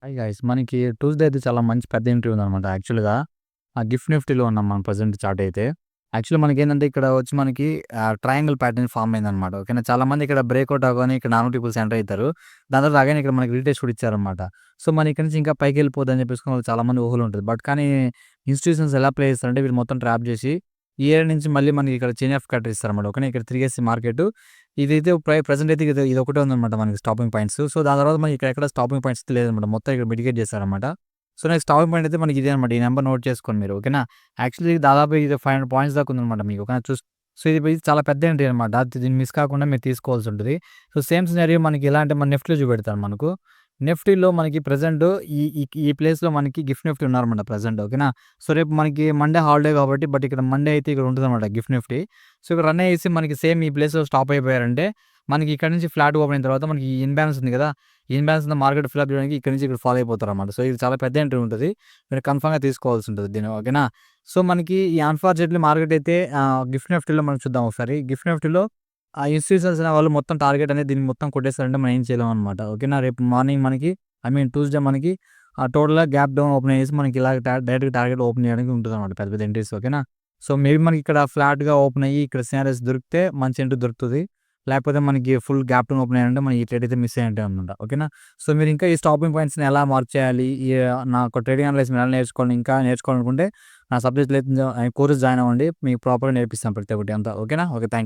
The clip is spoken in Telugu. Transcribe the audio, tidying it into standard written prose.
హాయ్ గైస్ మనకి ట్యూస్‌డే అయితే చాలా మంచి పెద్ద ఎంట్రీ ఉందనమాట యాక్చువల్‌గా. ఆ గిఫ్ట్ నిఫ్టీలో ఉన్నాం మనం ప్రెజెంట్ చార్ట్ అయితే. యాక్చువల్‌గా మనకేందంటే ఇక్కడ వచ్చి మనకి ట్రయాంగిల్ ప్యాటర్న్ ఫార్మ్ అయిందనమాట. ఓకేనా. చాలామంది ఇక్కడ బ్రేక్‌ఔట్ అవ్వగానే ఇక్కడ నార్మల్ పీపుల్స్ ఎంటర్ అయితారు. దాని తర్వాత అగైన్ ఇక్కడ మనకి రీటెస్ట్ కూడా ఇచ్చారనమాట. సో, మన ఇక్కడ నుంచి ఇంకా పైకెళ్ళిపోద్దని చెప్పేసుకొని వాళ్ళు చాలామంది ఊహలో ఉంటది. బట్ కానీ ఇన్‌స్టిట్యూషన్స్ ఎలా ప్లే చేస్తారంటే వీళ్ళు మొత్తం ట్రాప్ చేసి ఈ ఏరియా నుంచి మళ్ళీ మనకి ఇక్కడ చైన్ ఆఫ్ కట్ ఇస్తారనమాట. ఓకేనా. ఇక్కడ తిరిగేసి మార్కెట్ ఇదైతే ప్రెజెంట్ అయితే ఇదొకటే ఉందనమాట మనకి స్టాపింగ్ పాయింట్స్. సో, దాని తర్వాత మనకి ఇక్కడ ఎక్కడ స్టాపింగ్ పాయింట్స్ లేదనమాట. మొత్తం ఇక్కడ మిటిగేట్ చేశారనమాట. సో, నెక్స్ట్ స్టాపింగ్ పాయింట్ అయితే మనకి ఇదే అనమాట. ఈ నంబర్ నోట్ చేసుకోండి మీరు. ఓకేనా. యాక్చువల్లీ దాదాపు ఇది 500 పాయింట్స్ దాకా ఉందనమాట మీకు. ఓకేనా. సో, ఇది చాలా పెద్ద ఎంట్రీ అనమాట. దీన్ని మిస్ కాకుండా మీరు తీసుకోవాల్సి ఉంటది. సో, సేమ్ సినారియో మనకి ఎలా అంటే మన నిఫ్టీలో చూపెడతారు మనకు. నిఫ్టీలో మనకి ప్రెజెంట్ ఈ ఈ ఈ ప్లేస్‌లో మనకి గిఫ్ట్ నిఫ్టీ ఉన్నారన్నమాట ప్రెజెంట్. ఓకేనా. సో, రేపు మనకి మండే హాలిడే కాబట్టి బట్ ఇక్కడ మండే అయితే ఇక్కడ ఉంటదన్నమాట గిఫ్ట్ నిఫ్టీ. సో, ఇక్కడ రన్ అయ్యేసి మనకి సేమ్ ఈ ప్లేస్‌లో స్టాప్ అయిపోయారంటే మనకి ఇక్కడ నుంచి ఫ్లాట్ ఓపెన్ అయిన తర్వాత మనకి ఈ ఇన్‌బాలన్స్ ఉంది కదా! ఈ ఇన్‌బాలన్స్ ఉన్న మార్కెట్ ఫిల్ అప్ చేయడానికి ఇక్కడ నుంచి ఇక్కడ ఫాలో అయిపోతారన్నమాట. సో, ఇది చాలా పెద్ద ఎంట్రీ ఉంటది. మీరు కన్ఫర్మ్‌గా తీసుకోవాల్సి ఉంటది దీన్ని. ఓకేనా. సో, మనకి ఈ అన్‌ఫార్చునేట్‌లీ మార్కెట్ అయితే గిఫ్ట్ నిఫ్టీలో మనం చూద్దాం ఒకసారి. గిఫ్ట్ నిఫ్టీలో ఆ ఇన్‌స్టిట్యూషన్స్ అనే వాళ్ళు మొత్తం టార్గెట్ అనేది దీన్ని మొత్తం కొట్టేసారంటే మనం ఏం చేయలేమనమాట. ఓకేనా. రేపు మార్నింగ్ మనకి ట్యూస్‌డే మనకి టోటల్‌గా గ్యాప్ డౌన్ ఓపెన్ అయ్యేసి మనకి ఇలాగ డైరెక్ట్‌గా టార్గెట్ ఓపెన్ చేయడానికి ఉంటదనమాట పెద్ద పెద్ద ఎంట్రీస్. ఓకేనా. సో, మేబీ మనకి ఇక్కడ ఫ్లాట్‌గా ఓపెన్ అయ్యి ఇక్కడ సినారియోస్ దొరికితే మంచి ఎంట్రీ దొరుకుతది. లేకపోతే మనకి ఫుల్ గ్యాప్ డౌన్ ఓపెన్ అయ్యాయంటే మనం ఈ ట్రేడ్ అయితే మిస్ అయినట్టే అనమాట. ఓకేనా. సో, మీరు ఇంకా ఈ స్టాపింగ్ పాయింట్స్‌ని ఎలా మార్క్ చేయాలి? నాకు ట్రేడింగ్ అనలైజ్ ఎలా నేర్చుకోవాలి ఇంకా నేర్చుకోవాలనుకుంటే నా సబ్జెక్ట్‌లో అయితే కోర్స్ జాయిన్ అవ్వండి. మీకు ప్రాపర్‌గా నేర్పిస్తాను ప్రతి ఒక్కటి అంతా. ఓకేనా. ఓకే. థాంక్స్.